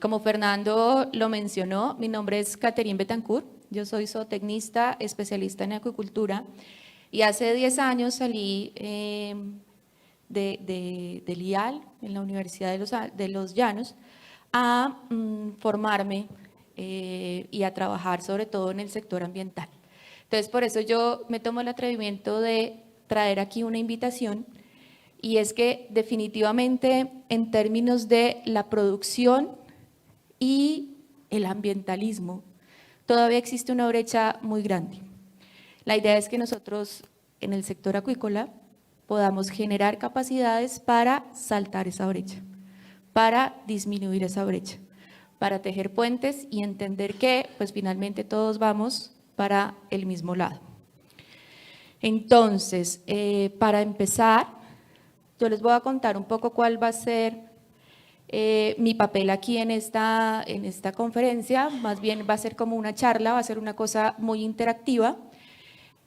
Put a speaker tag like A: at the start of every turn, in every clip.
A: Como Fernando lo mencionó, mi nombre es Catherine Betancourt, yo soy zootecnista, especialista en acuicultura y hace 10 años salí del IAL, en la Universidad de los Llanos, a formarme y a trabajar sobre todo en el sector ambiental. Entonces, por eso yo me tomo el atrevimiento de traer aquí una invitación, y es que definitivamente en términos de la producción y el ambientalismo, todavía existe una brecha muy grande. La idea es que nosotros en el sector acuícola podamos generar capacidades para saltar esa brecha, para disminuir esa brecha, para tejer puentes y entender que pues finalmente todos vamos para el mismo lado. Entonces, para empezar, yo les voy a contar un poco cuál va a ser mi papel aquí en esta conferencia. Más bien va a ser como una charla, va a ser una cosa muy interactiva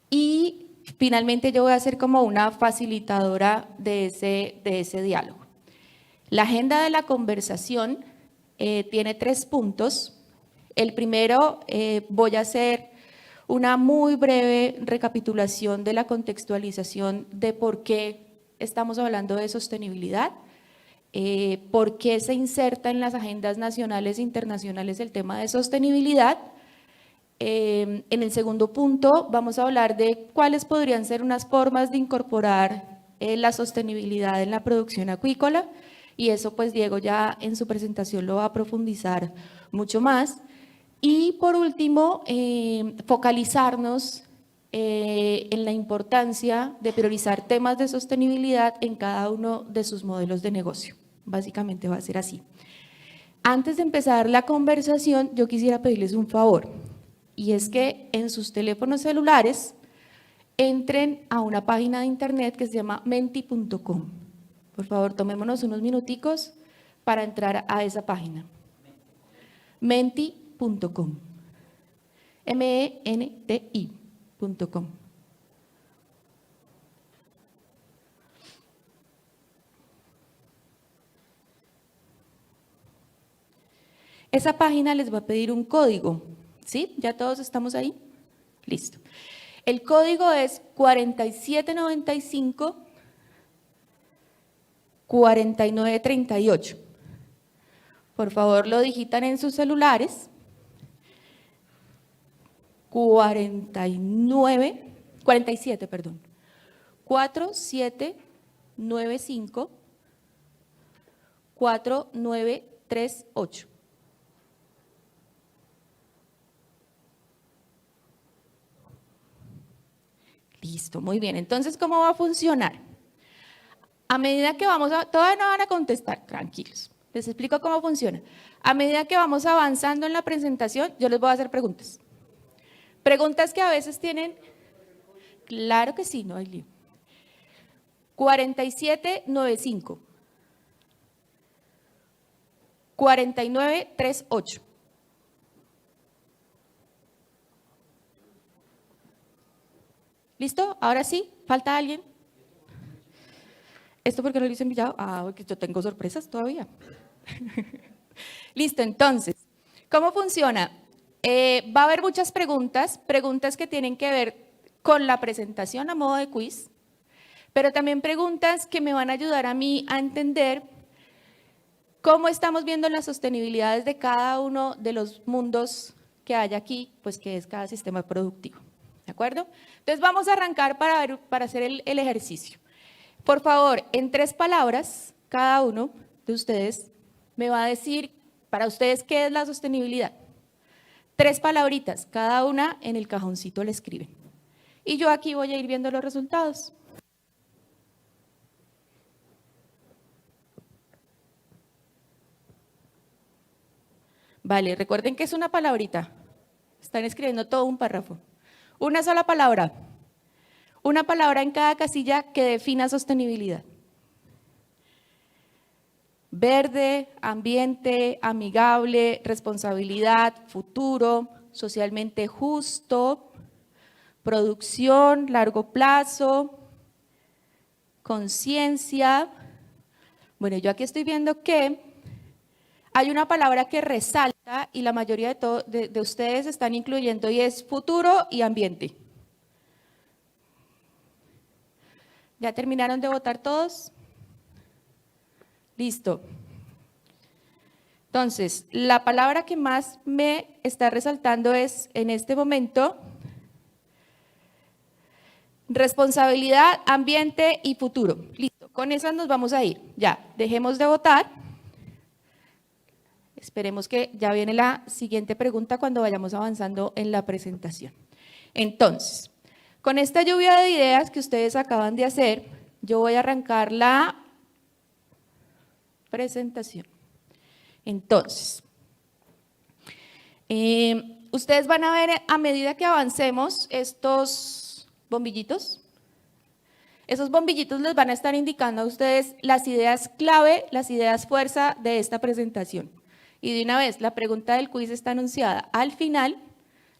A: y finalmente yo voy a ser como una facilitadora de ese diálogo. La agenda de la conversación tiene 3 puntos. El primero, voy a hacer una muy breve recapitulación de la contextualización de por qué estamos hablando de sostenibilidad, por qué se inserta en las agendas nacionales e internacionales el tema de sostenibilidad. En el segundo punto vamos a hablar de cuáles podrían ser unas formas de incorporar la sostenibilidad en la producción acuícola, y eso pues Diego ya en su presentación lo va a profundizar mucho más. Y por último, focalizarnos en la importancia de priorizar temas de sostenibilidad en cada uno de sus modelos de negocio. Básicamente va a ser así. Antes de empezar la conversación, yo quisiera pedirles un favor, y es que en sus teléfonos celulares entren a una página de internet que se llama menti.com. Por favor, tomémonos unos minuticos para entrar a esa página. Menti.com. MENTI.com. Esa página les va a pedir un código, ¿sí? ¿Ya todos estamos ahí? Listo. El código es 4795 4938. Por favor, lo digitan en sus celulares. 47, perdón. 4795 4938. Listo, muy bien. Entonces, ¿cómo va a funcionar? A medida que vamos todavía no van a contestar, tranquilos. Les explico cómo funciona. A medida que vamos avanzando en la presentación, yo les voy a hacer preguntas. Preguntas que a veces tienen, claro que sí, no hay lío. 4795 4938. ¿Listo? Ahora sí, ¿falta alguien? ¿Esto porque no lo hice enviado? Ah, porque yo tengo sorpresas todavía. Listo, entonces, ¿cómo funciona? Va a haber muchas preguntas que tienen que ver con la presentación a modo de quiz, pero también preguntas que me van a ayudar a mí a entender cómo estamos viendo las sostenibilidades de cada uno de los mundos que hay aquí, pues que es cada sistema productivo. ¿De acuerdo? Entonces vamos a arrancar para hacer el ejercicio. Por favor, en 3 palabras, cada uno de ustedes me va a decir para ustedes qué es la sostenibilidad. 3 palabritas, cada una en el cajoncito le escriben. Y yo aquí voy a ir viendo los resultados. Vale, recuerden que es una palabrita. Están escribiendo todo un párrafo. Una sola palabra. Una palabra en cada casilla que defina sostenibilidad. Verde, ambiente, amigable, responsabilidad, futuro, socialmente justo, producción, largo plazo, conciencia. Bueno, yo aquí estoy viendo que hay una palabra que resalta y la mayoría de ustedes están incluyendo y es futuro y ambiente. ¿Ya terminaron de votar todos? Listo. Entonces, la palabra que más me está resaltando es, en este momento, responsabilidad, ambiente y futuro. Listo, con esas nos vamos a ir. Ya, dejemos de votar. Esperemos que ya viene la siguiente pregunta cuando vayamos avanzando en la presentación. Entonces, con esta lluvia de ideas que ustedes acaban de hacer, yo voy a arrancar la presentación. Entonces, ustedes van a ver a medida que avancemos estos bombillitos. Esos bombillitos les van a estar indicando a ustedes las ideas clave, las ideas fuerza de esta presentación. Y de una vez, la pregunta del quiz está anunciada al final.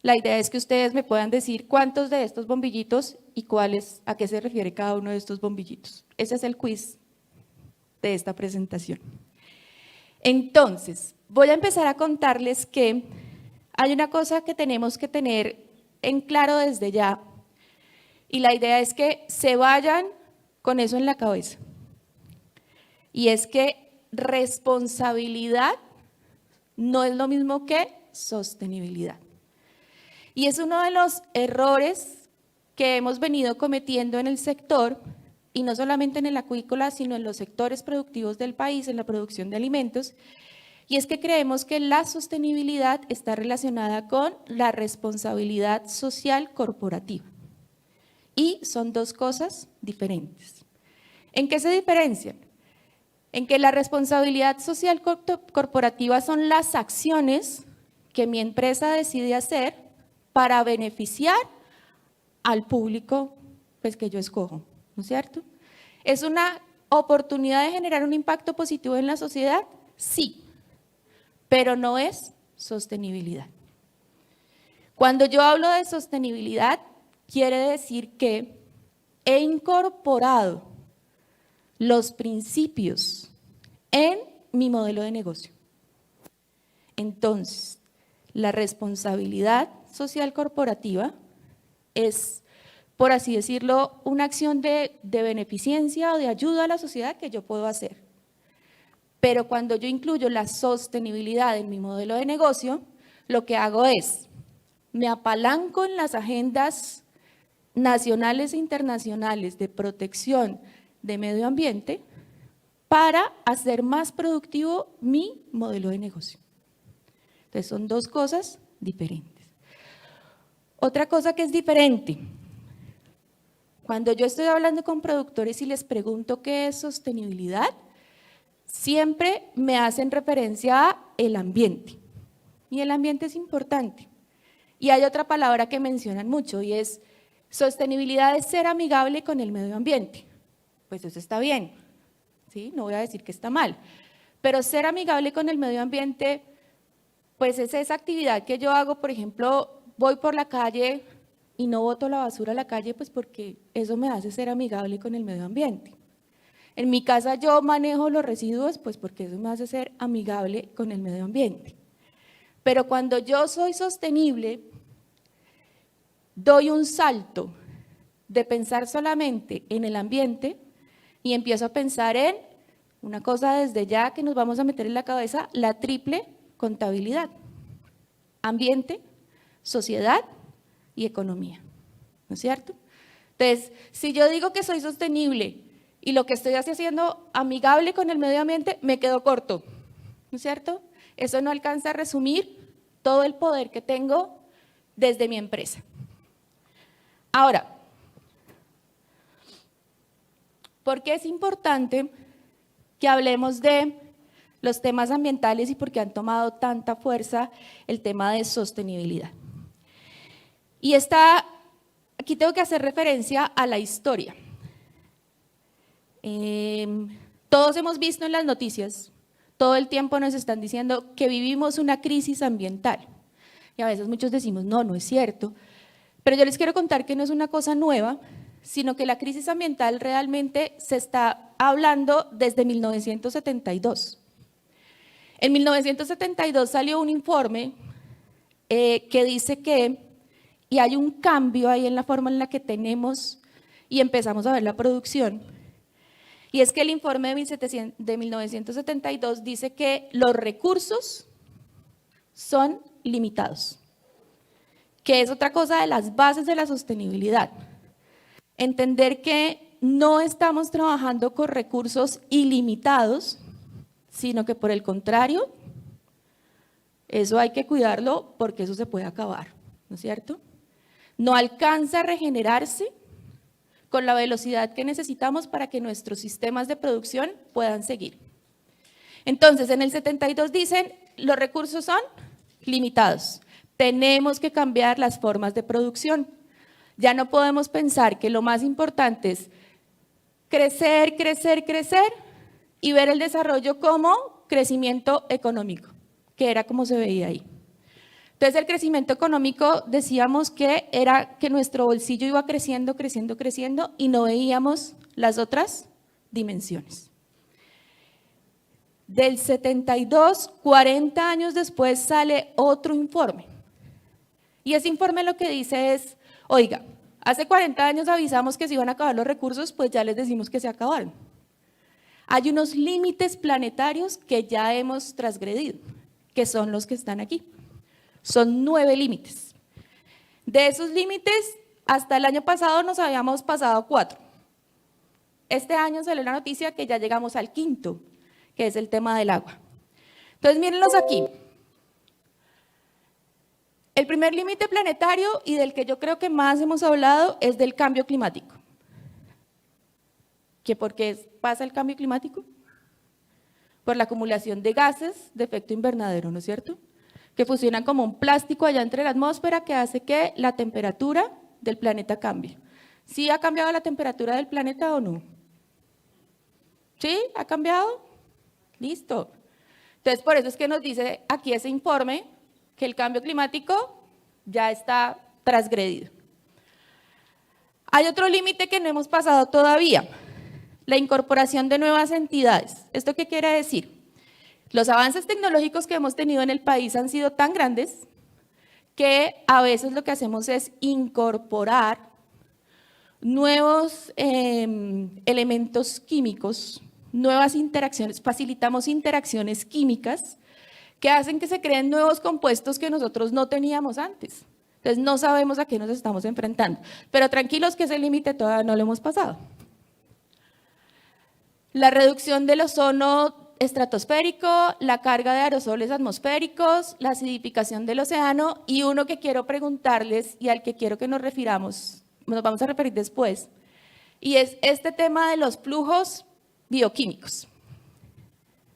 A: La idea es que ustedes me puedan decir cuántos de estos bombillitos y cuáles, a qué se refiere cada uno de estos bombillitos. Ese es el quiz de esta presentación. Entonces, voy a empezar a contarles que hay una cosa que tenemos que tener en claro desde ya, y la idea es que se vayan con eso en la cabeza. Y es que responsabilidad no es lo mismo que sostenibilidad. Y es uno de los errores que hemos venido cometiendo en el sector, y no solamente en el acuícola, sino en los sectores productivos del país, en la producción de alimentos, y es que creemos que la sostenibilidad está relacionada con la responsabilidad social corporativa. Y son dos cosas diferentes. ¿En qué se diferencian? En que la responsabilidad social corporativa son las acciones que mi empresa decide hacer para beneficiar al público pues, que yo escojo, ¿no es cierto? ¿Es una oportunidad de generar un impacto positivo en la sociedad? Sí, pero no es sostenibilidad. Cuando yo hablo de sostenibilidad, quiere decir que he incorporado los principios en mi modelo de negocio. Entonces, la responsabilidad social corporativa es, por así decirlo, una acción de beneficencia o de ayuda a la sociedad que yo puedo hacer. Pero cuando yo incluyo la sostenibilidad en mi modelo de negocio, lo que hago es, me apalanco en las agendas nacionales e internacionales de protección de medio ambiente para hacer más productivo mi modelo de negocio. Entonces, son dos cosas diferentes. Otra cosa que es diferente, cuando yo estoy hablando con productores y les pregunto qué es sostenibilidad, siempre me hacen referencia a el ambiente. Y el ambiente es importante. Y hay otra palabra que mencionan mucho y es sostenibilidad es ser amigable con el medio ambiente. Pues eso está bien, ¿sí? No voy a decir que está mal. Pero ser amigable con el medio ambiente, pues es esa actividad que yo hago, por ejemplo, voy por la calle y no boto la basura a la calle, pues porque eso me hace ser amigable con el medio ambiente. En mi casa yo manejo los residuos, pues porque eso me hace ser amigable con el medio ambiente. Pero cuando yo soy sostenible, doy un salto de pensar solamente en el ambiente y empiezo a pensar en una cosa desde ya que nos vamos a meter en la cabeza, la triple contabilidad: ambiente, sociedad y economía, ¿no es cierto? Entonces, si yo digo que soy sostenible y lo que estoy haciendo amigable con el medio ambiente, me quedo corto, ¿no es cierto? Eso no alcanza a resumir todo el poder que tengo desde mi empresa. Ahora, ¿por qué es importante que hablemos de los temas ambientales y por qué han tomado tanta fuerza el tema de sostenibilidad? Y aquí tengo que hacer referencia a la historia. Todos hemos visto en las noticias, todo el tiempo nos están diciendo que vivimos una crisis ambiental. Y a veces muchos decimos, no, no es cierto. Pero yo les quiero contar que no es una cosa nueva, sino que la crisis ambiental realmente se está hablando desde 1972. En 1972 salió un informe que dice que, y hay un cambio ahí en la forma en la que tenemos y empezamos a ver la producción, y es que el informe de 1972 dice que los recursos son limitados, que es otra cosa de las bases de la sostenibilidad. Entender que no estamos trabajando con recursos ilimitados, sino que por el contrario, eso hay que cuidarlo porque eso se puede acabar, ¿no es cierto? No alcanza a regenerarse con la velocidad que necesitamos para que nuestros sistemas de producción puedan seguir. Entonces, en el 72 dicen, los recursos son limitados. Tenemos que cambiar las formas de producción. Ya no podemos pensar que lo más importante es crecer, crecer, crecer y ver el desarrollo como crecimiento económico, que era como se veía ahí. Entonces, el crecimiento económico decíamos que era que nuestro bolsillo iba creciendo, creciendo, creciendo y no veíamos las otras dimensiones. Del 72, 40 años después sale otro informe. Y ese informe lo que dice es, oiga, hace 40 años avisamos que se iban a acabar los recursos, pues ya les decimos que se acabaron. Hay unos límites planetarios que ya hemos transgredido, que son los que están aquí. Son 9 límites. De esos límites, hasta el año pasado nos habíamos pasado 4. Este año salió la noticia que ya llegamos al 5º, que es el tema del agua. Entonces, mírenlos aquí. El primer límite planetario y del que yo creo que más hemos hablado es del cambio climático. ¿Que por qué pasa el cambio climático? Por la acumulación de gases de efecto invernadero, ¿no es cierto? Que fusionan como un plástico allá entre la atmósfera que hace que la temperatura del planeta cambie. ¿Sí ha cambiado la temperatura del planeta o no? ¿Sí? ¿Ha cambiado? Listo. Entonces, por eso es que nos dice aquí ese informe que el cambio climático ya está transgredido. Hay otro límite que no hemos pasado todavía, la incorporación de nuevas entidades. ¿Esto qué quiere decir? Los avances tecnológicos que hemos tenido en el país han sido tan grandes que a veces lo que hacemos es incorporar nuevos elementos químicos, nuevas interacciones, facilitamos interacciones químicas que hacen que se creen nuevos compuestos que nosotros no teníamos antes. Entonces no sabemos a qué nos estamos enfrentando, pero tranquilos que ese límite todavía no lo hemos pasado. La reducción del ozono estratosférico, la carga de aerosoles atmosféricos, la acidificación del océano y uno que quiero preguntarles y al que quiero que nos refiramos, nos vamos a referir después, y es este tema de los flujos bioquímicos.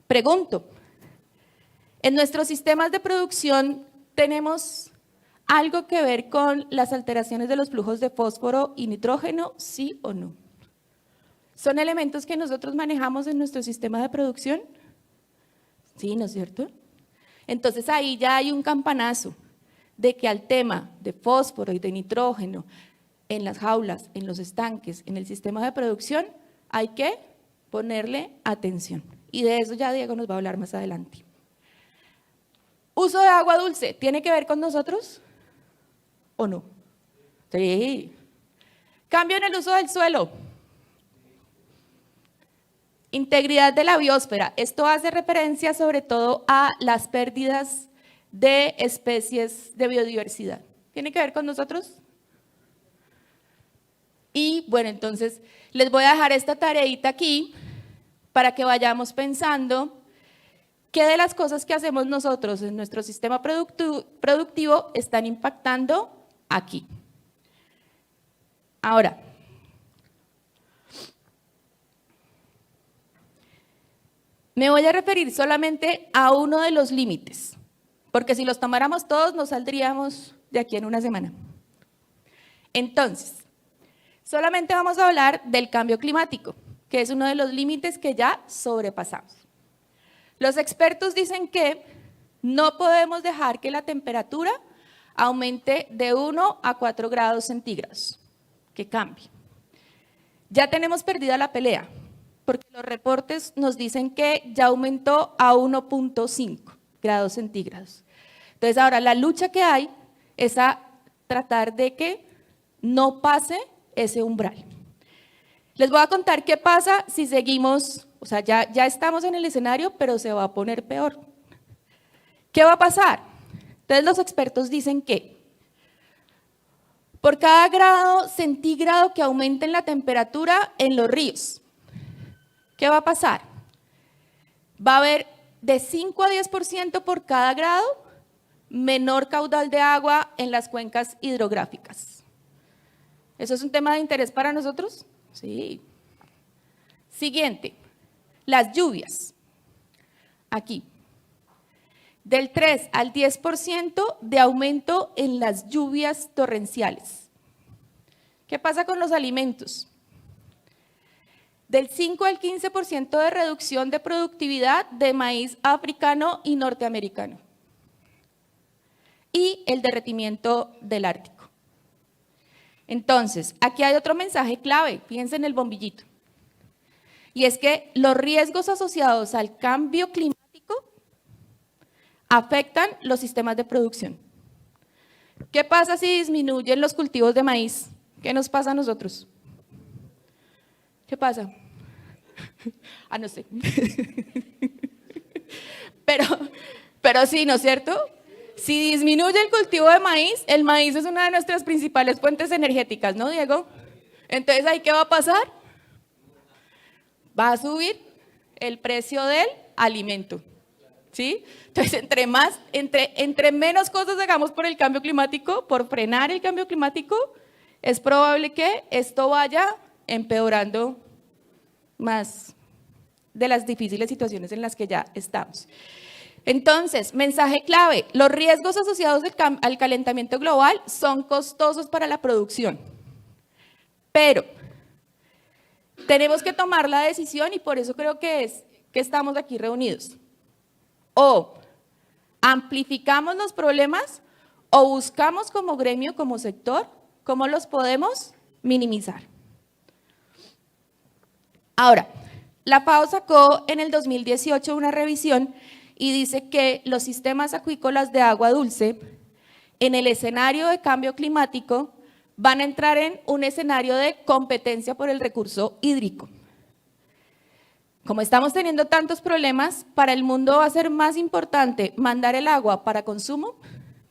A: Pregunto, ¿en nuestros sistemas de producción tenemos algo que ver con las alteraciones de los flujos de fósforo y nitrógeno, sí o no? ¿Son elementos que nosotros manejamos en nuestro sistema de producción? Sí, ¿no es cierto? Entonces ahí ya hay un campanazo de que al tema de fósforo y de nitrógeno en las jaulas, en los estanques, en el sistema de producción, hay que ponerle atención. Y de eso ya Diego nos va a hablar más adelante. ¿Uso de agua dulce tiene que ver con nosotros o no? Sí. Cambio en el uso del suelo. Integridad de la biosfera. Esto hace referencia sobre todo a las pérdidas de especies de biodiversidad. ¿Tiene que ver con nosotros? Y bueno, entonces les voy a dejar esta tareita aquí para que vayamos pensando qué de las cosas que hacemos nosotros en nuestro sistema productivo están impactando aquí. Ahora, me voy a referir solamente a uno de los límites, porque si los tomáramos todos nos saldríamos de aquí en una semana. Entonces, solamente vamos a hablar del cambio climático, que es uno de los límites que ya sobrepasamos. Los expertos dicen que no podemos dejar que la temperatura aumente de 1 a 4 grados centígrados, que cambie. Ya tenemos perdida la pelea, porque los reportes nos dicen que ya aumentó a 1.5 grados centígrados. Entonces ahora la lucha que hay es a tratar de que no pase ese umbral. Les voy a contar qué pasa si seguimos, o sea, ya estamos en el escenario, pero se va a poner peor. ¿Qué va a pasar? Entonces los expertos dicen que por cada grado centígrado que aumente en la temperatura en los ríos, ¿qué va a pasar? Va a haber de 5 a 10% por cada grado menor caudal de agua en las cuencas hidrográficas. ¿Eso es un tema de interés para nosotros? Sí. Siguiente, las lluvias. Aquí. Del 3 al 10% de aumento en las lluvias torrenciales. ¿Qué pasa con los alimentos? Del 5 al 15% de reducción de productividad de maíz africano y norteamericano. Y el derretimiento del Ártico. Entonces, aquí hay otro mensaje clave, fíjense en el bombillito. Y es que los riesgos asociados al cambio climático afectan los sistemas de producción. ¿Qué pasa si disminuyen los cultivos de maíz? ¿Qué nos pasa a nosotros? ¿Qué pasa? Ah, no sé. Pero sí, ¿no es cierto? Si disminuye el cultivo de maíz, el maíz es una de nuestras principales fuentes energéticas, ¿no, Diego? Entonces, ¿ahí qué va a pasar? Va a subir el precio del alimento, ¿sí? Entonces, entre menos cosas hagamos por el cambio climático, por frenar el cambio climático, es probable que esto vaya empeorando más de las difíciles situaciones en las que ya estamos. Entonces, mensaje clave, los riesgos asociados al calentamiento global son costosos para la producción, pero tenemos que tomar la decisión y por eso creo que estamos aquí reunidos. O amplificamos los problemas o buscamos como gremio, como sector, cómo los podemos minimizar. Ahora, la FAO sacó en el 2018 una revisión y dice que los sistemas acuícolas de agua dulce en el escenario de cambio climático van a entrar en un escenario de competencia por el recurso hídrico. Como estamos teniendo tantos problemas, para el mundo va a ser más importante mandar el agua para consumo,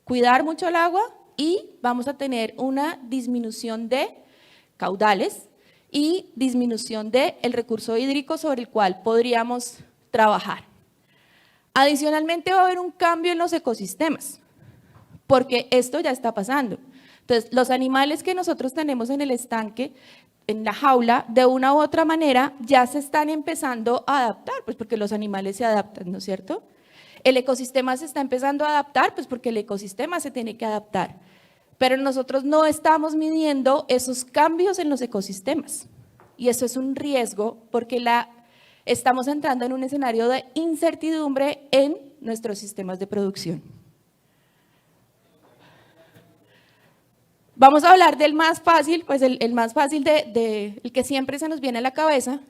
A: cuidar mucho el agua y vamos a tener una disminución de caudales y disminución del recurso hídrico sobre el cual podríamos trabajar. Adicionalmente va a haber un cambio en los ecosistemas, porque esto ya está pasando. Entonces, los animales que nosotros tenemos en el estanque, en la jaula, de una u otra manera, ya se están empezando a adaptar, pues porque los animales se adaptan, ¿no es cierto? El ecosistema se está empezando a adaptar, pues porque el ecosistema se tiene que adaptar. Pero nosotros no estamos midiendo esos cambios en los ecosistemas. Y eso es un riesgo porque estamos entrando en un escenario de incertidumbre en nuestros sistemas de producción. Vamos a hablar del más fácil, pues el más fácil el que siempre se nos viene a la cabeza,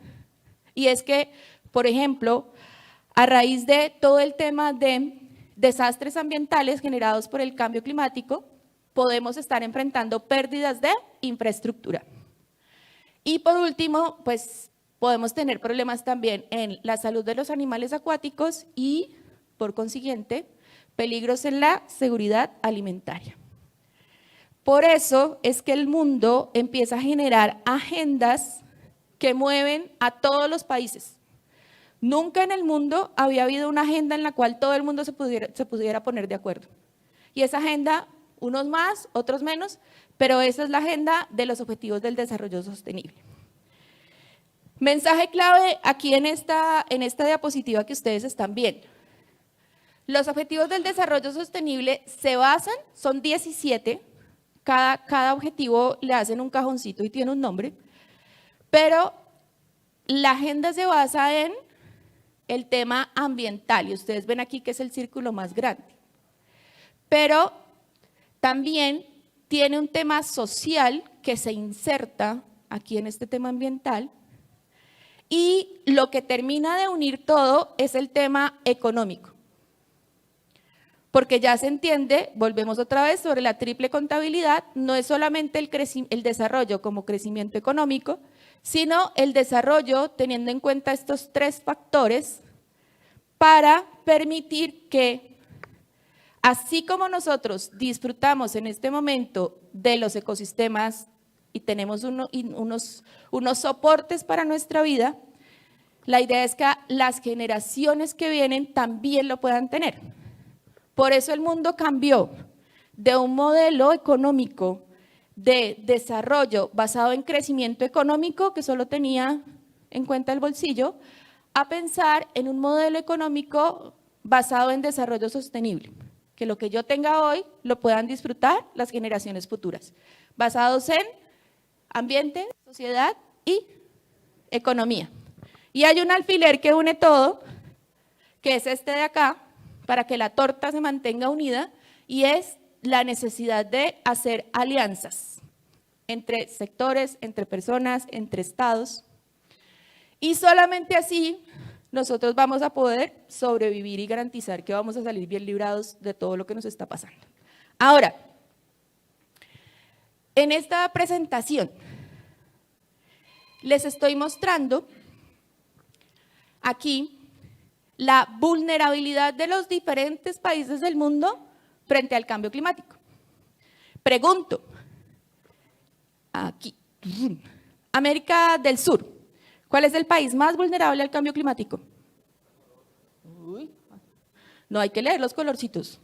A: y es que, por ejemplo, a raíz de todo el tema de desastres ambientales generados por el cambio climático, podemos estar enfrentando pérdidas de infraestructura. Y por último, pues podemos tener problemas también en la salud de los animales acuáticos y, por consiguiente, peligros en la seguridad alimentaria. Por eso es que el mundo empieza a generar agendas que mueven a todos los países. Nunca en el mundo había habido una agenda en la cual todo el mundo se pudiera poner de acuerdo. Y esa agenda, unos más, otros menos, pero esa es la agenda de los Objetivos del Desarrollo Sostenible. Mensaje clave aquí en esta diapositiva que ustedes están viendo. Los Objetivos del Desarrollo Sostenible se basan, son 17, cada objetivo le hacen un cajoncito y tiene un nombre, pero la agenda se basa en el tema ambiental, y ustedes ven aquí que es el círculo más grande. Pero también tiene un tema social que se inserta aquí en este tema ambiental, Y lo que termina de unir todo es el tema económico. Porque ya se entiende, volvemos otra vez sobre la triple contabilidad, no es solamente el desarrollo como crecimiento económico, sino el desarrollo teniendo en cuenta estos tres factores para permitir que, así como nosotros disfrutamos en este momento de los ecosistemas y tenemos unos soportes para nuestra vida, la idea es que las generaciones que vienen también lo puedan tener. Por eso el mundo cambió de un modelo económico de desarrollo basado en crecimiento económico, que solo tenía en cuenta el bolsillo, a pensar en un modelo económico basado en desarrollo sostenible, que lo que yo tenga hoy lo puedan disfrutar las generaciones futuras, basados en ambiente, sociedad y economía. Y hay un alfiler que une todo, que es este de acá, para que la torta se mantenga unida, y es la necesidad de hacer alianzas entre sectores, entre personas, entre estados, y solamente así nosotros vamos a poder sobrevivir y garantizar que vamos a salir bien librados de todo lo que nos está pasando. Ahora, en esta presentación les estoy mostrando aquí la vulnerabilidad de los diferentes países del mundo frente al cambio climático. Pregunto, aquí, América del Sur, ¿cuál es el país más vulnerable al cambio climático? Uy, no hay que leer los colorcitos.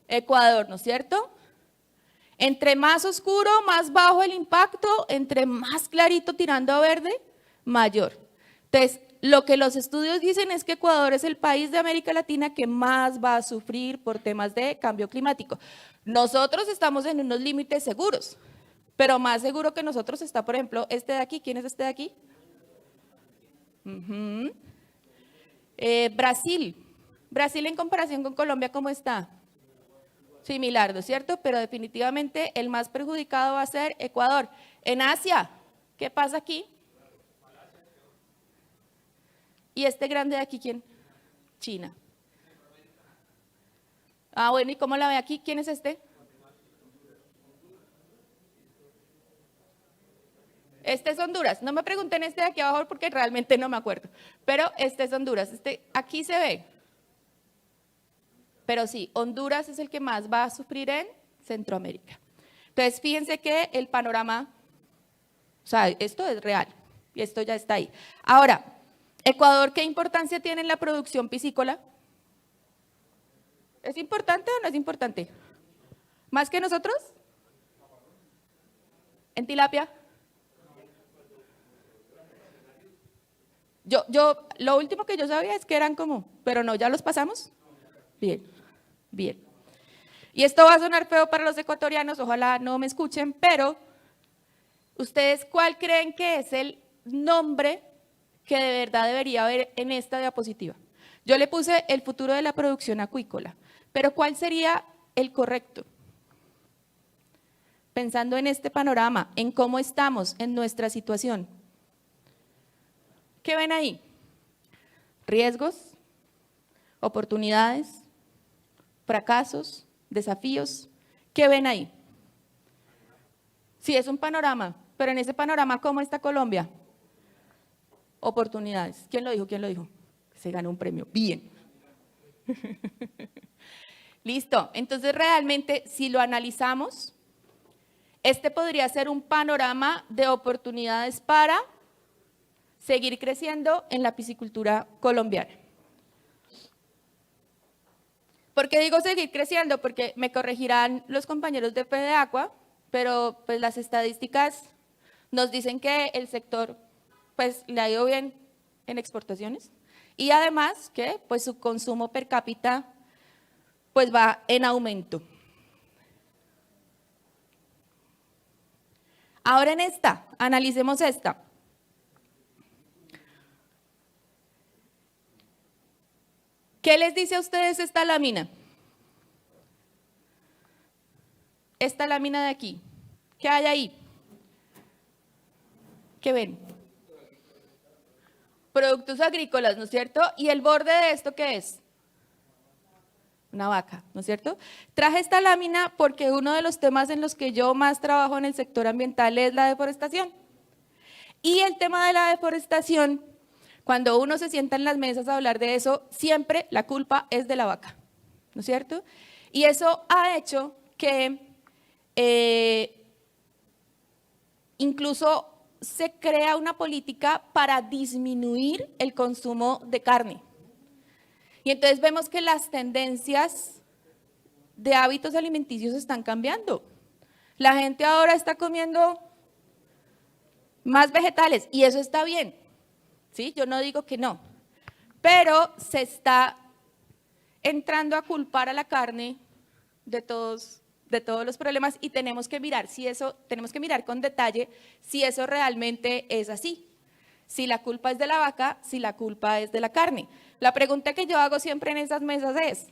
A: Ecuador, ¿no es cierto? Entre más oscuro, más bajo el impacto, entre más clarito tirando a verde, mayor. Entonces, lo que los estudios dicen es que Ecuador es el país de América Latina que más va a sufrir por temas de cambio climático. Nosotros estamos en unos límites seguros, pero más seguro que nosotros está, por ejemplo, este de aquí. ¿Quién es este de aquí? Brasil. Brasil en comparación con Colombia, ¿cómo está? Similar, ¿no es cierto? Pero definitivamente el más perjudicado va a ser Ecuador. En Asia, ¿qué pasa aquí? ¿Y este grande de aquí quién? China. Ah, bueno, ¿y cómo la ve aquí? ¿Quién es este? Este es Honduras. No me pregunten este de aquí abajo porque realmente no me acuerdo. Pero este es Honduras. Este, aquí se ve. Pero sí, Honduras es el que más va a sufrir en Centroamérica. Entonces, fíjense que el panorama, o sea, esto es real y esto ya está ahí. Ahora, Ecuador, ¿qué importancia tiene en la producción piscícola? ¿Es importante o no es importante? ¿Más que nosotros? ¿En tilapia? Lo último que yo sabía es que eran como, pero no, ¿ya los pasamos? Bien, bien. Y esto va a sonar feo para los ecuatorianos, ojalá no me escuchen, pero ¿ustedes cuál creen que es el nombre que de verdad debería haber en esta diapositiva? Yo le puse el futuro de la producción acuícola, pero ¿cuál sería el correcto? Pensando en este panorama, en cómo estamos, en nuestra situación. ¿Qué ven ahí? Riesgos, oportunidades, fracasos, desafíos. ¿Qué ven ahí? Sí, es un panorama, pero en ese panorama, ¿cómo está Colombia? Oportunidades. ¿Quién lo dijo? ¿Quién lo dijo? Se ganó un premio. Bien. Listo. Entonces, realmente, si lo analizamos, este podría ser un panorama de oportunidades para seguir creciendo en la piscicultura colombiana. ¿Por qué digo seguir creciendo? Porque me corregirán los compañeros de FEDEACUA, pero pues las estadísticas nos dicen que el sector pues le ha ido bien en exportaciones y además que pues su consumo per cápita pues va en aumento. Ahora en esta, analicemos esta. ¿Qué les dice a ustedes esta lámina? Esta lámina de aquí. ¿Qué hay ahí? ¿Qué ven? Productos agrícolas, ¿no es cierto? ¿Y el borde de esto qué es? Una vaca, ¿no es cierto? Traje esta lámina porque uno de los temas en los que yo más trabajo en el sector ambiental es la deforestación. Y el tema de la deforestación, cuando uno se sienta en las mesas a hablar de eso, siempre la culpa es de la vaca, ¿no es cierto? Y eso ha hecho que incluso se crea una política para disminuir el consumo de carne. Y entonces vemos que las tendencias de hábitos alimenticios están cambiando. La gente ahora está comiendo más vegetales y eso está bien, ¿sí? Yo no digo que no, pero se está entrando a culpar a la carne de todos los problemas y tenemos que mirar tenemos que mirar con detalle si eso realmente es así. Si la culpa es de la vaca, si la culpa es de la carne. La pregunta que yo hago siempre en esas mesas es,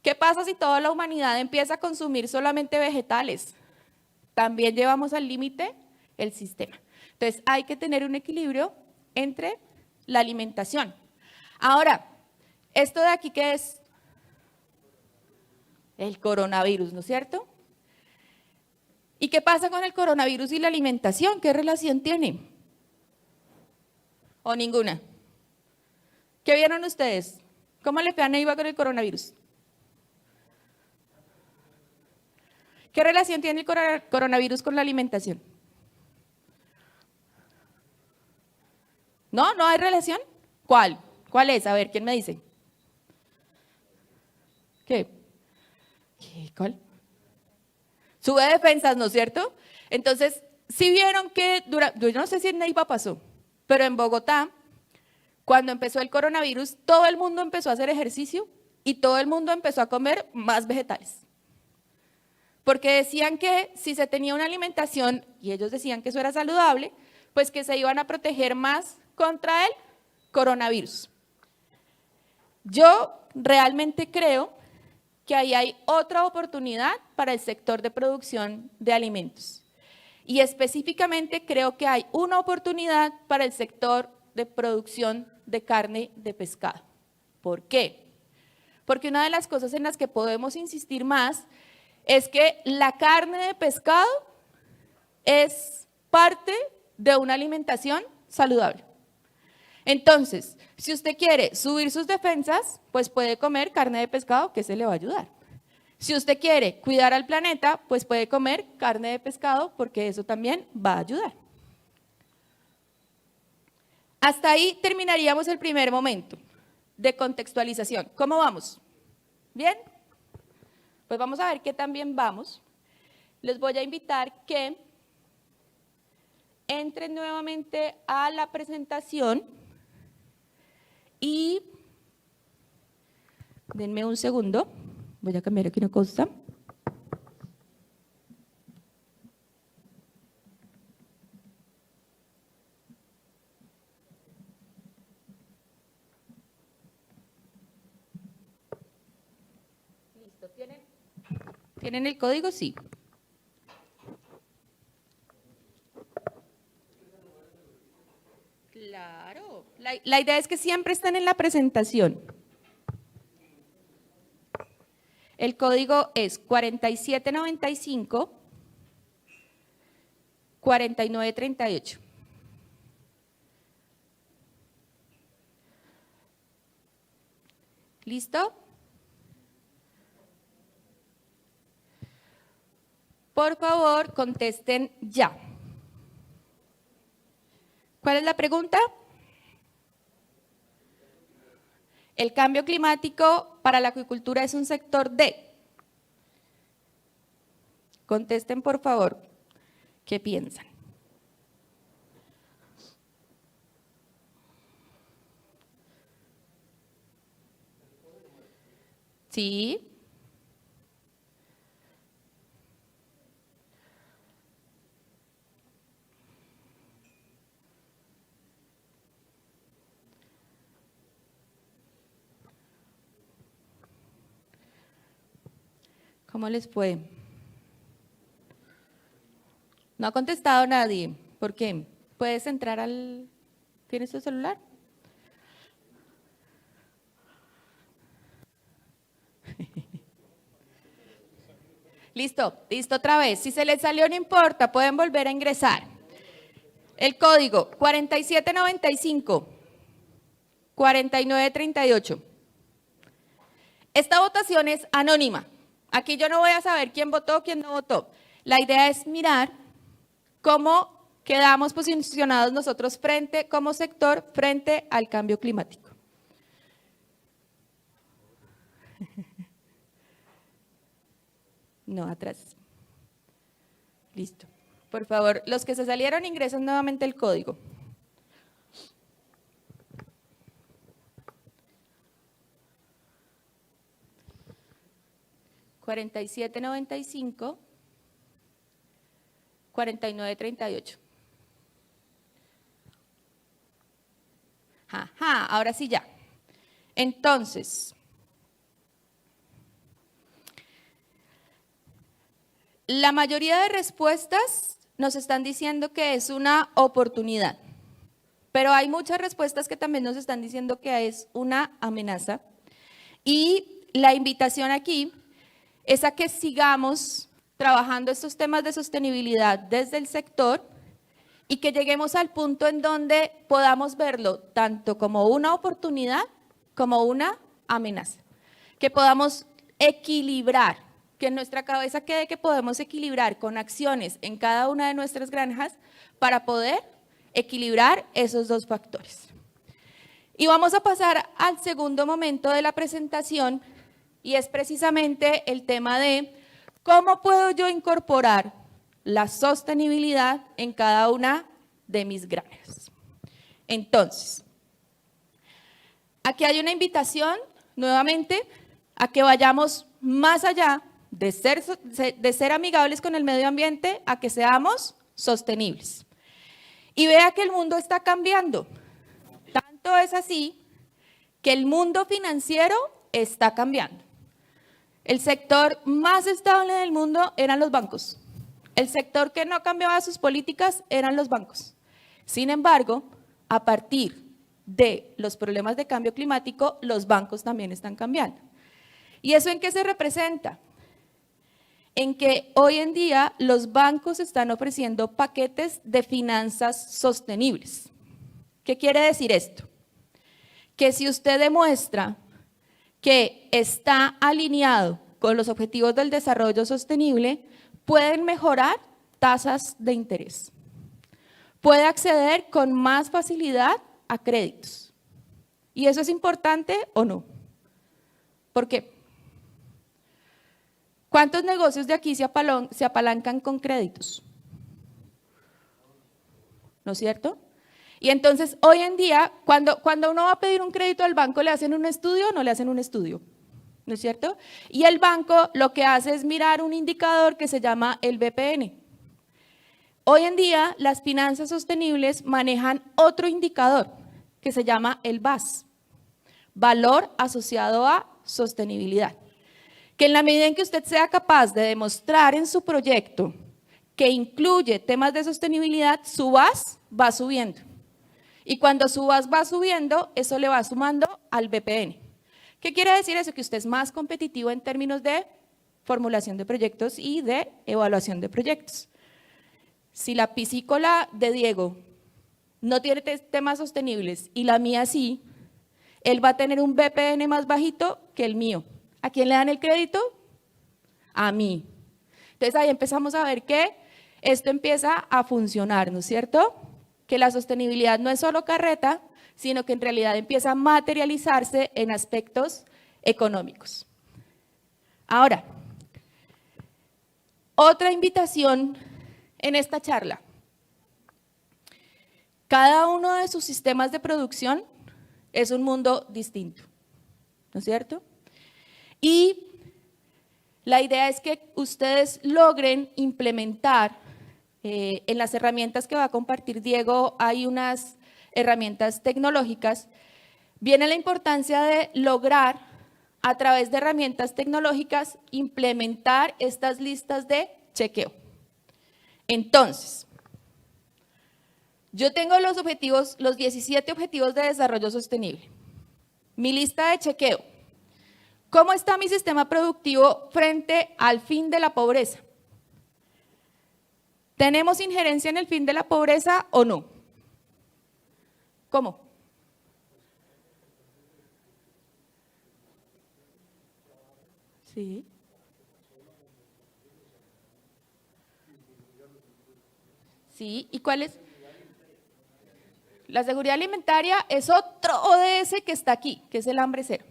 A: ¿qué pasa si toda la humanidad empieza a consumir solamente vegetales? También llevamos al límite el sistema. Entonces hay que tener un equilibrio entre la alimentación. Ahora, esto de aquí que es el coronavirus, ¿no es cierto? ¿Y qué pasa con el coronavirus y la alimentación? ¿Qué relación tiene? ¿O ninguna? ¿Qué vieron ustedes? ¿Cómo le fue a Neiva con el coronavirus? ¿Qué relación tiene el coronavirus con la alimentación? ¿No? ¿No hay relación? ¿Cuál? ¿Cuál es? A ver, ¿quién me dice? ¿Qué? ¿Cuál? Sube defensas, ¿no es cierto? Entonces, si vieron que yo no sé si en Neiva pasó, pero en Bogotá, cuando empezó el coronavirus, todo el mundo empezó a hacer ejercicio y todo el mundo empezó a comer más vegetales. Porque decían que si se tenía una alimentación, y ellos decían que eso era saludable, pues que se iban a proteger más contra el coronavirus. Yo realmente creo que ahí hay otra oportunidad para el sector de producción de alimentos. Y específicamente creo que hay una oportunidad para el sector de producción de carne de pescado. ¿Por qué? Porque una de las cosas en las que podemos insistir más es que la carne de pescado es parte de una alimentación saludable. Entonces, si usted quiere subir sus defensas, pues puede comer carne de pescado, que se le va a ayudar. Si usted quiere cuidar al planeta, pues puede comer carne de pescado, porque eso también va a ayudar. Hasta ahí terminaríamos el primer momento de contextualización. ¿Cómo vamos? ¿Bien? Pues vamos a ver qué tan bien vamos. Les voy a invitar que entren nuevamente a la presentación y denme un segundo. Voy a cambiar aquí una cosa. Listo, ¿tienen el código? Sí. Claro. La idea es que siempre estén en la presentación. El código es 4795 4938. ¿Listo? Por favor, contesten ya. ¿Cuál es la pregunta? El cambio climático para la acuicultura es un sector de. Contesten, por favor, ¿qué piensan? ¿Sí? ¿Cómo les fue? No ha contestado nadie. ¿Por qué? ¿Puedes entrar al... ¿Tienes tu celular? Listo, listo otra vez. Si se les salió no importa, pueden volver a ingresar. El código 4795, 4938. Esta votación es anónima. Aquí yo no voy a saber quién votó, quién no votó. La idea es mirar cómo quedamos posicionados nosotros como sector frente al cambio climático. No, atrás. Listo. Por favor, los que se salieron ingresan nuevamente el código. $47.95, 49.38. Ajá, ahora sí ya. Entonces, la mayoría de respuestas nos están diciendo que es una oportunidad, pero hay muchas respuestas que también nos están diciendo que es una amenaza. Y la invitación aquí es a que sigamos trabajando estos temas de sostenibilidad desde el sector y que lleguemos al punto en donde podamos verlo tanto como una oportunidad como una amenaza, que podamos equilibrar, que en nuestra cabeza quede que podemos equilibrar con acciones en cada una de nuestras granjas para poder equilibrar esos dos factores. Y vamos a pasar al segundo momento de la presentación y es precisamente el tema de cómo puedo yo incorporar la sostenibilidad en cada una de mis granjas. Entonces, aquí hay una invitación nuevamente a que vayamos más allá de ser amigables con el medio ambiente a que seamos sostenibles. Y vea que el mundo está cambiando. Tanto es así que el mundo financiero está cambiando. El sector más estable del mundo eran los bancos. El sector que no cambiaba sus políticas eran los bancos. Sin embargo, a partir de los problemas de cambio climático, los bancos también están cambiando. ¿Y eso en qué se representa? En que hoy en día los bancos están ofreciendo paquetes de finanzas sostenibles. ¿Qué quiere decir esto? Que si usted demuestra que está alineado con los objetivos del desarrollo sostenible, pueden mejorar tasas de interés. Puede acceder con más facilidad a créditos. ¿Y eso es importante o no? ¿Por qué? ¿Cuántos negocios de aquí se apalancan con créditos? ¿No es cierto? Y entonces, hoy en día, cuando uno va a pedir un crédito al banco, ¿le hacen un estudio o no le hacen un estudio? ¿No es cierto? Y el banco lo que hace es mirar un indicador que se llama el BPN. Hoy en día, las finanzas sostenibles manejan otro indicador que se llama el VAS, Valor Asociado a Sostenibilidad. Que en la medida en que usted sea capaz de demostrar en su proyecto que incluye temas de sostenibilidad, su VAS va subiendo. Y cuando su VAS va subiendo, eso le va sumando al BPN. ¿Qué quiere decir eso? Que usted es más competitivo en términos de formulación de proyectos y de evaluación de proyectos. Si la piscícola de Diego no tiene temas sostenibles y la mía sí, él va a tener un BPN más bajito que el mío. ¿A quién le dan el crédito? A mí. Entonces ahí empezamos a ver que esto empieza a funcionar, ¿no es cierto? Que la sostenibilidad no es solo carreta, sino que en realidad empieza a materializarse en aspectos económicos. Ahora, otra invitación en esta charla. Cada uno de sus sistemas de producción es un mundo distinto, ¿no es cierto? Y la idea es que ustedes logren implementar en las herramientas que va a compartir Diego, hay unas herramientas tecnológicas. Viene la importancia de lograr a través de herramientas tecnológicas implementar estas listas de chequeo. Entonces, Yo tengo los objetivos, los 17 objetivos de desarrollo sostenible. Mi lista de chequeo. ¿Cómo está mi sistema productivo frente al fin de la pobreza? ¿Tenemos injerencia en el fin de la pobreza o no? ¿Cómo? Sí. Sí, ¿y cuál es? La seguridad alimentaria es otro ODS que está aquí, que es el hambre cero.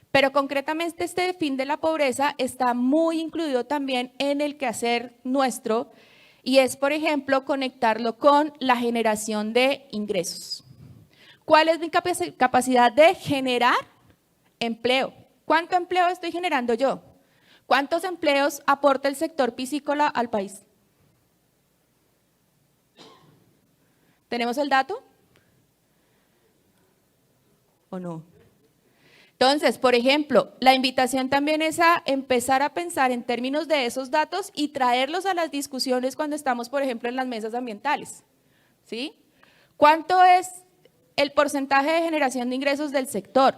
A: Pero concretamente este fin de la pobreza está muy incluido también en el quehacer nuestro y es, por ejemplo, conectarlo con la generación de ingresos. ¿Cuál es mi capacidad de generar empleo? ¿Cuánto empleo estoy generando yo? ¿Cuántos empleos aporta el sector piscícola al país? ¿Tenemos el dato? ¿O no? Entonces, por ejemplo, la invitación también es a empezar a pensar en términos de esos datos y traerlos a las discusiones cuando estamos, por ejemplo, en las mesas ambientales. ¿Sí? ¿Cuánto es el porcentaje de generación de ingresos del sector?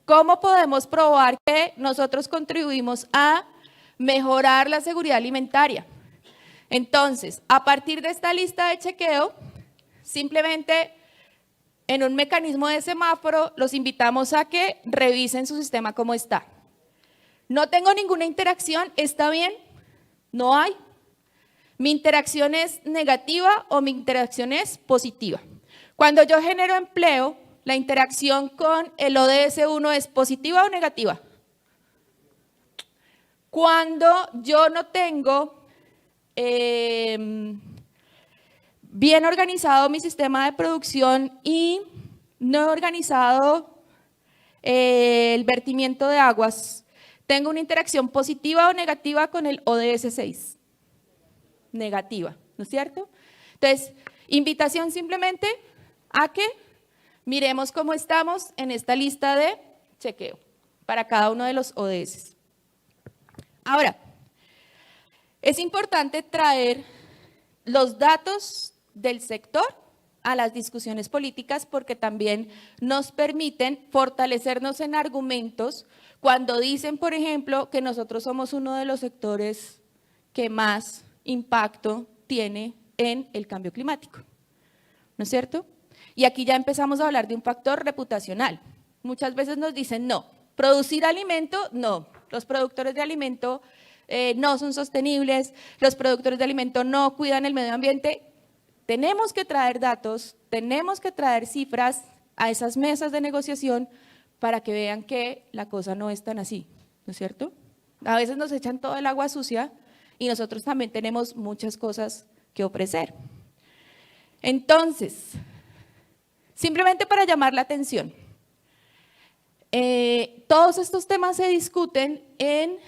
A: ¿Cómo podemos probar que nosotros contribuimos a mejorar la seguridad alimentaria? Entonces, a partir de esta lista de chequeo, simplemente en un mecanismo de semáforo los invitamos a que revisen su sistema cómo está. No tengo ninguna interacción, ¿está bien? No hay. ¿Mi interacción es negativa o mi interacción es positiva? Cuando yo genero empleo, ¿la interacción con el ODS 1 es positiva o negativa? Cuando yo no tengo bien organizado mi sistema de producción y no he organizado el vertimiento de aguas, ¿tengo una interacción positiva o negativa con el ODS 6? Negativa, ¿no es cierto? Entonces, invitación simplemente a que miremos cómo estamos en esta lista de chequeo para cada uno de los ODS. Ahora, es importante traer los datos del sector a las discusiones políticas porque también nos permiten fortalecernos en argumentos cuando dicen, por ejemplo, que nosotros somos uno de los sectores que más impacto tiene en el cambio climático, ¿no es cierto? Y aquí ya empezamos a hablar de un factor reputacional. Muchas veces nos dicen, no, producir alimento, no, los productores de alimento no son sostenibles, los productores de alimento no cuidan el medio ambiente. Tenemos que traer datos, tenemos que traer cifras a esas mesas de negociación para que vean que la cosa no es tan así, ¿no es cierto? A veces nos echan todo el agua sucia y nosotros también tenemos muchas cosas que ofrecer. Entonces, simplemente para llamar la atención, todos estos temas se discuten en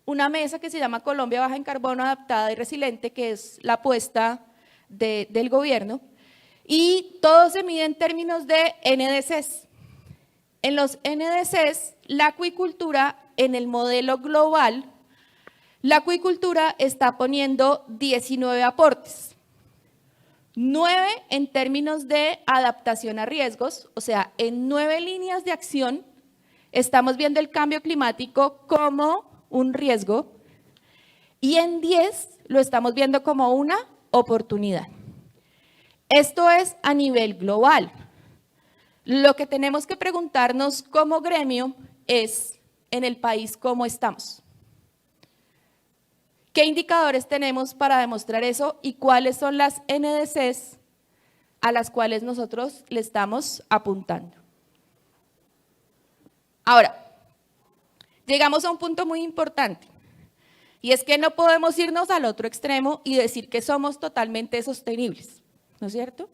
A: una mesa que se llama Colombia Baja en Carbono Adaptada y Resiliente, que es la apuesta del gobierno, y todo se mide en términos de NDCs. En los NDCs, la acuicultura en el modelo global, la acuicultura está poniendo 19 aportes. 9 en términos de adaptación a riesgos, o sea, en 9 líneas de acción estamos viendo el cambio climático como un riesgo y en 10 lo estamos viendo como una oportunidad. Esto es a nivel global. Lo que tenemos que preguntarnos como gremio es, en el país, ¿cómo estamos? ¿Qué indicadores tenemos para demostrar eso y cuáles son las NDCs a las cuales nosotros le estamos apuntando? Ahora, llegamos a un punto muy importante y es que no podemos irnos al otro extremo y decir que somos totalmente sostenibles, ¿no es cierto?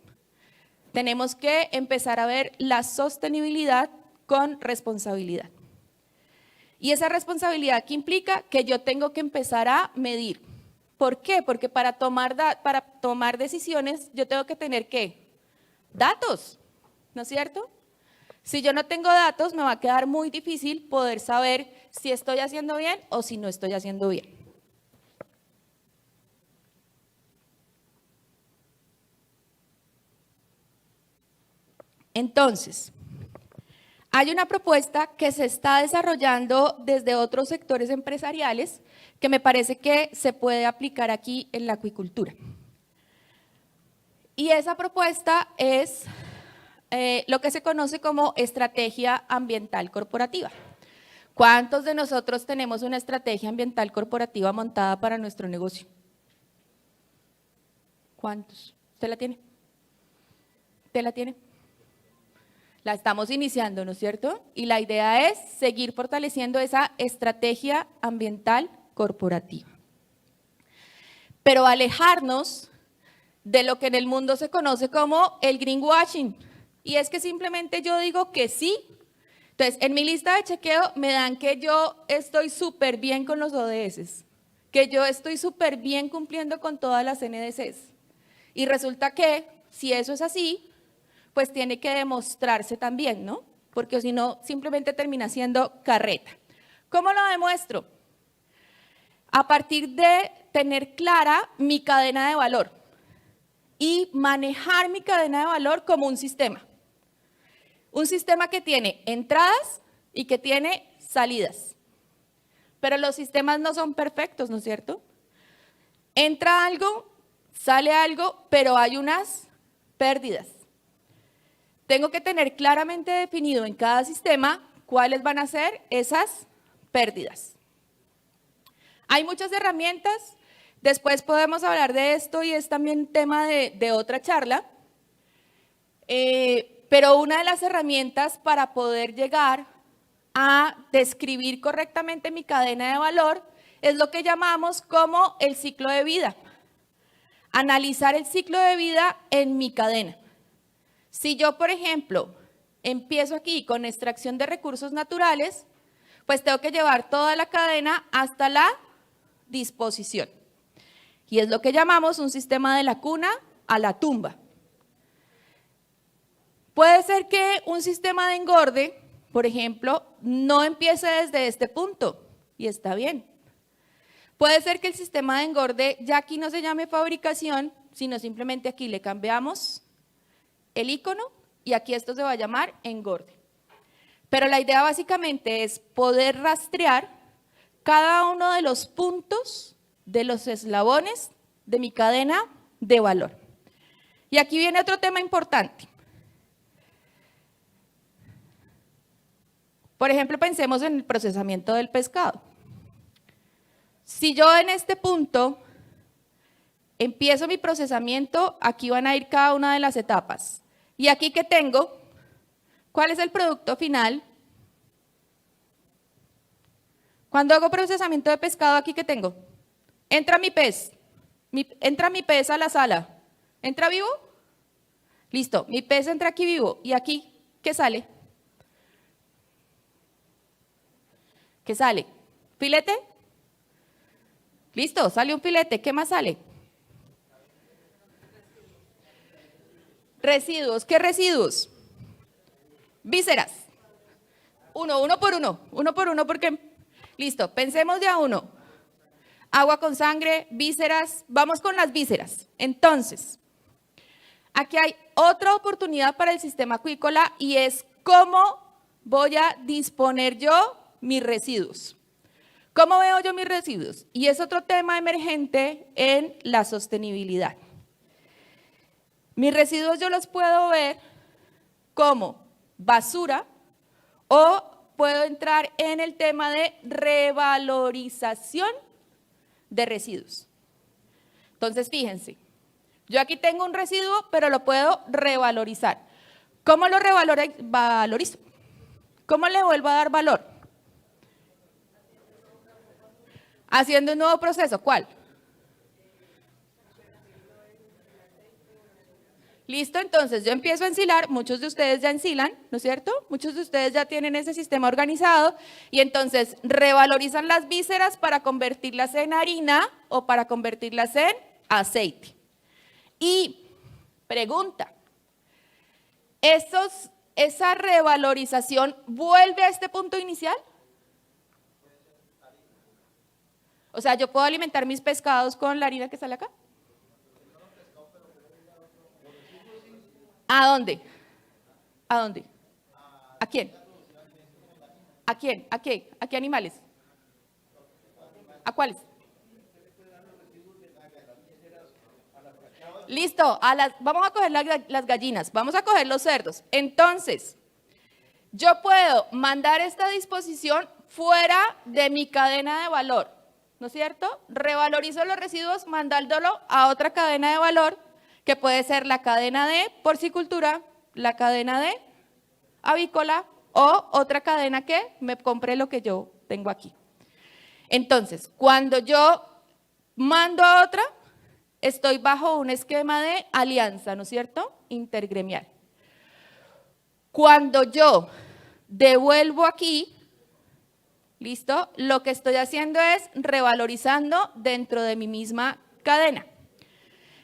A: Tenemos que empezar a ver la sostenibilidad con responsabilidad. Y esa responsabilidad que implica que yo tengo que empezar a medir. ¿Por qué? Porque para tomar decisiones yo tengo que tener ¿qué? Datos, ¿no es cierto? Si yo no tengo datos me va a quedar muy difícil poder saber si estoy haciendo bien o si no estoy haciendo bien. Entonces, hay una propuesta que se está desarrollando desde otros sectores empresariales que me parece que se puede aplicar aquí en la acuicultura. Y esa propuesta es lo que se conoce como estrategia ambiental corporativa. ¿Cuántos de nosotros tenemos una estrategia ambiental corporativa montada para nuestro negocio? ¿Cuántos? ¿Usted la tiene? ¿Usted la tiene? La estamos iniciando, ¿no es cierto? Y la idea es seguir fortaleciendo esa estrategia ambiental corporativa. Pero alejarnos de lo que en el mundo se conoce como el greenwashing. Y es que simplemente yo digo que sí. Entonces, en mi lista de chequeo me dan que yo estoy súper bien con los ODS, que yo estoy súper bien cumpliendo con todas las NDCs. Y resulta que, si eso es así, pues tiene que demostrarse también, ¿no? Porque si no, simplemente termina siendo carreta. ¿Cómo lo demuestro? A partir de tener clara mi cadena de valor y manejar mi cadena de valor como un sistema. Un sistema que tiene entradas y que tiene salidas. Pero los sistemas no son perfectos, ¿no es cierto? Entra algo, sale algo, pero hay unas pérdidas. Tengo que tener claramente definido en cada sistema cuáles van a ser esas pérdidas. Hay muchas herramientas, después podemos hablar de esto y es también tema de otra charla, pero una de las herramientas para poder llegar a describir correctamente mi cadena de valor es lo que llamamos como el ciclo de vida. Analizar el ciclo de vida en mi cadena. Si yo, por ejemplo, empiezo aquí con extracción de recursos naturales, pues tengo que llevar toda la cadena hasta la disposición. Y es lo que llamamos un sistema de la cuna a la tumba. Puede ser que un sistema de engorde, por ejemplo, no empiece desde este punto, y está bien. Puede ser que el sistema de engorde ya aquí no se llame fabricación, sino simplemente aquí le cambiamos el icono y aquí esto se va a llamar engorde. Pero la idea básicamente es poder rastrear cada uno de los puntos de los eslabones de mi cadena de valor. Y aquí viene otro tema importante. Por ejemplo, pensemos en el procesamiento del pescado. Si yo en este punto empiezo mi procesamiento, aquí van a ir cada una de las etapas. Y aquí que tengo, ¿cuál es el producto final? Cuando hago procesamiento de pescado, ¿aquí qué tengo? Entra mi pez. Entra mi pez a la sala. ¿Entra vivo? Listo, mi pez entra aquí vivo. ¿Y aquí qué sale? ¿Qué sale? ¿Filete? Listo, sale un filete. ¿Qué más sale? Residuos. ¿Qué residuos? Vísceras. Uno por uno, porque… Listo, pensemos de a uno. Agua con sangre, vísceras, vamos con las vísceras. Entonces, aquí hay otra oportunidad para el sistema acuícola y es cómo voy a disponer yo mis residuos. ¿Cómo veo yo mis residuos? Y es otro tema emergente en la sostenibilidad. Mis residuos yo los puedo ver como basura o puedo entrar en el tema de revalorización de residuos. Entonces, fíjense, yo aquí tengo un residuo, pero lo puedo revalorizar. ¿Cómo lo revalorizo? ¿Cómo le vuelvo a dar valor? Haciendo un nuevo proceso. ¿Cuál? Listo, entonces yo empiezo a ensilar, muchos de ustedes ya ensilan, ¿no es cierto? Muchos de ustedes ya tienen ese sistema organizado y entonces revalorizan las vísceras para convertirlas en harina o para convertirlas en aceite. Y pregunta, ¿esa revalorización vuelve a este punto inicial? O sea, ¿yo puedo alimentar mis pescados con la harina que sale acá? ¿A dónde? ¿A dónde? ¿A quién? ¿A quién? ¿A qué? ¿A qué animales? ¿A cuáles? Listo, vamos a coger las gallinas, vamos a coger los cerdos. Entonces, yo puedo mandar esta disposición fuera de mi cadena de valor, ¿no es cierto? Revalorizo los residuos mandándolo a otra cadena de valor, que puede ser la cadena de porcicultura, la cadena de avícola o otra cadena que me compre lo que yo tengo aquí. Entonces, cuando yo mando a otra, estoy bajo un esquema de alianza, ¿no es cierto? Intergremial. Cuando yo devuelvo aquí, ¿listo? Lo que estoy haciendo es revalorizando dentro de mi misma cadena.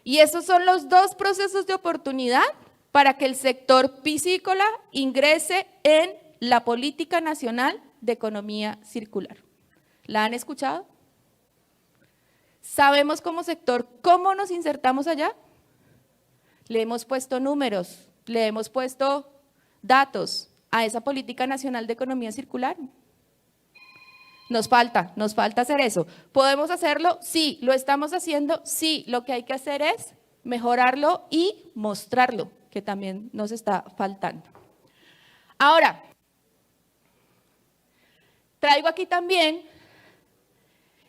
A: Y esos son los dos procesos de oportunidad para que el sector piscícola ingrese en la Política Nacional de Economía Circular. ¿La han escuchado? ¿Sabemos como sector cómo nos insertamos allá? Le hemos puesto números, le hemos puesto datos a esa Política Nacional de Economía Circular. Nos falta hacer eso. ¿Podemos hacerlo? Sí. ¿Lo estamos haciendo? Sí. Lo que hay que hacer es mejorarlo y mostrarlo, que también nos está faltando. Ahora, traigo aquí también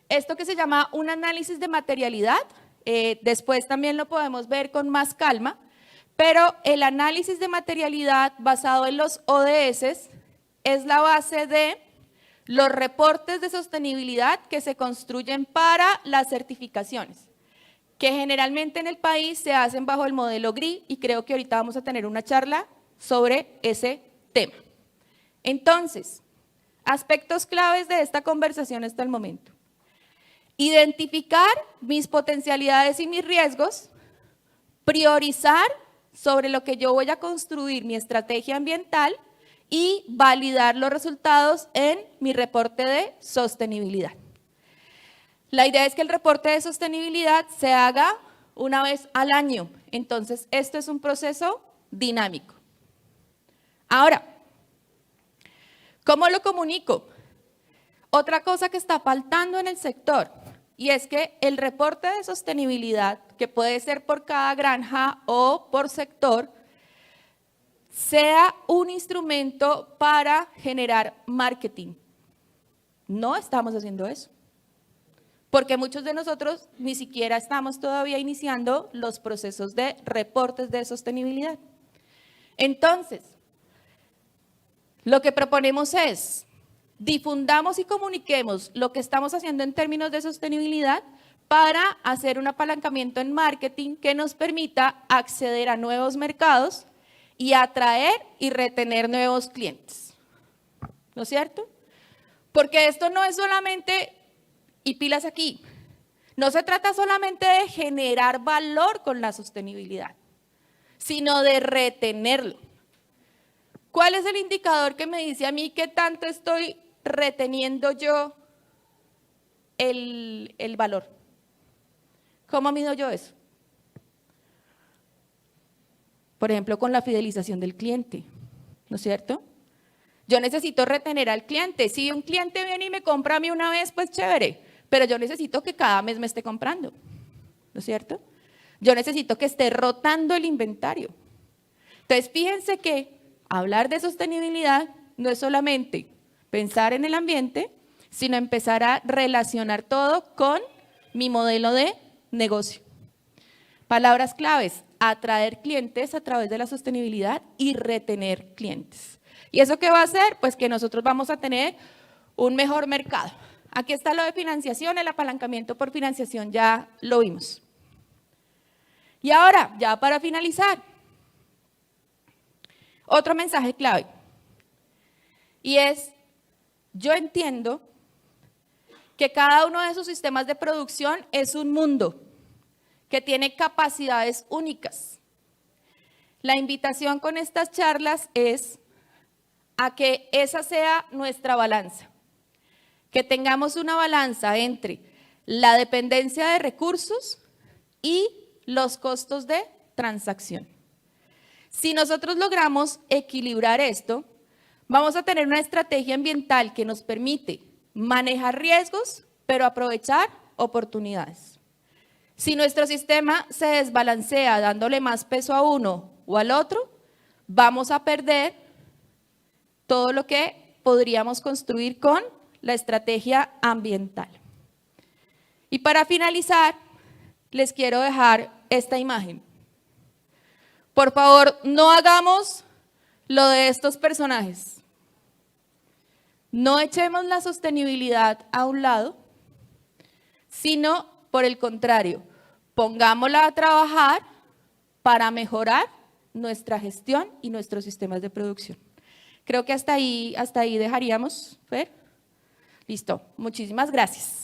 A: esto que se llama un análisis de materialidad. Después también lo podemos ver con más calma, pero el análisis de materialidad basado en los ODS es la base de los reportes de sostenibilidad que se construyen para las certificaciones, que generalmente en el país se hacen bajo el modelo GRI, y creo que ahorita vamos a tener una charla sobre ese tema. Entonces, aspectos claves de esta conversación hasta el momento. Identificar mis potencialidades y mis riesgos, priorizar sobre lo que yo voy a construir mi estrategia ambiental y validar los resultados en mi reporte de sostenibilidad. La idea es que el reporte de sostenibilidad se haga una vez al año, entonces esto es un proceso dinámico. Ahora, ¿cómo lo comunico? Otra cosa que está faltando en el sector, y es que el reporte de sostenibilidad, que puede ser por cada granja o por sector, sea un instrumento para generar marketing. No estamos haciendo eso, porque muchos de nosotros ni siquiera estamos todavía iniciando los procesos de reportes de sostenibilidad. Entonces, lo que proponemos es difundamos y comuniquemos lo que estamos haciendo en términos de sostenibilidad para hacer un apalancamiento en marketing que nos permita acceder a nuevos mercados y atraer y retener nuevos clientes. ¿No es cierto? Porque esto no es solamente, y pilas aquí, no se trata solamente de generar valor con la sostenibilidad, sino de retenerlo. ¿Cuál es el indicador que me dice a mí qué tanto estoy reteniendo yo el valor? ¿Cómo mido yo eso? Por ejemplo, con la fidelización del cliente, ¿no es cierto? Yo necesito retener al cliente. Si un cliente viene y me compra a mí una vez, pues chévere, pero yo necesito que cada mes me esté comprando, ¿no es cierto? Yo necesito que esté rotando el inventario. Entonces, fíjense que hablar de sostenibilidad no es solamente pensar en el ambiente, sino empezar a relacionar todo con mi modelo de negocio. Palabras claves: atraer clientes a través de la sostenibilidad y retener clientes. ¿Y eso qué va a hacer? Pues que nosotros vamos a tener un mejor mercado. Aquí está lo de financiación, el apalancamiento por financiación, ya lo vimos. Y ahora, ya para finalizar, otro mensaje clave. Y es, yo entiendo que cada uno de esos sistemas de producción es un mundo que tiene capacidades únicas. La invitación con estas charlas es a que esa sea nuestra balanza, que tengamos una balanza entre la dependencia de recursos y los costos de transacción. Si nosotros logramos equilibrar esto, vamos a tener una estrategia ambiental que nos permite manejar riesgos, pero aprovechar oportunidades. Si nuestro sistema se desbalancea dándole más peso a uno o al otro, vamos a perder todo lo que podríamos construir con la estrategia ambiental. Y para finalizar, les quiero dejar esta imagen. Por favor, no hagamos lo de estos personajes. No echemos la sostenibilidad a un lado, sino por el contrario, pongámosla a trabajar para mejorar nuestra gestión y nuestros sistemas de producción. Creo que hasta ahí dejaríamos, Fer. Listo, muchísimas gracias.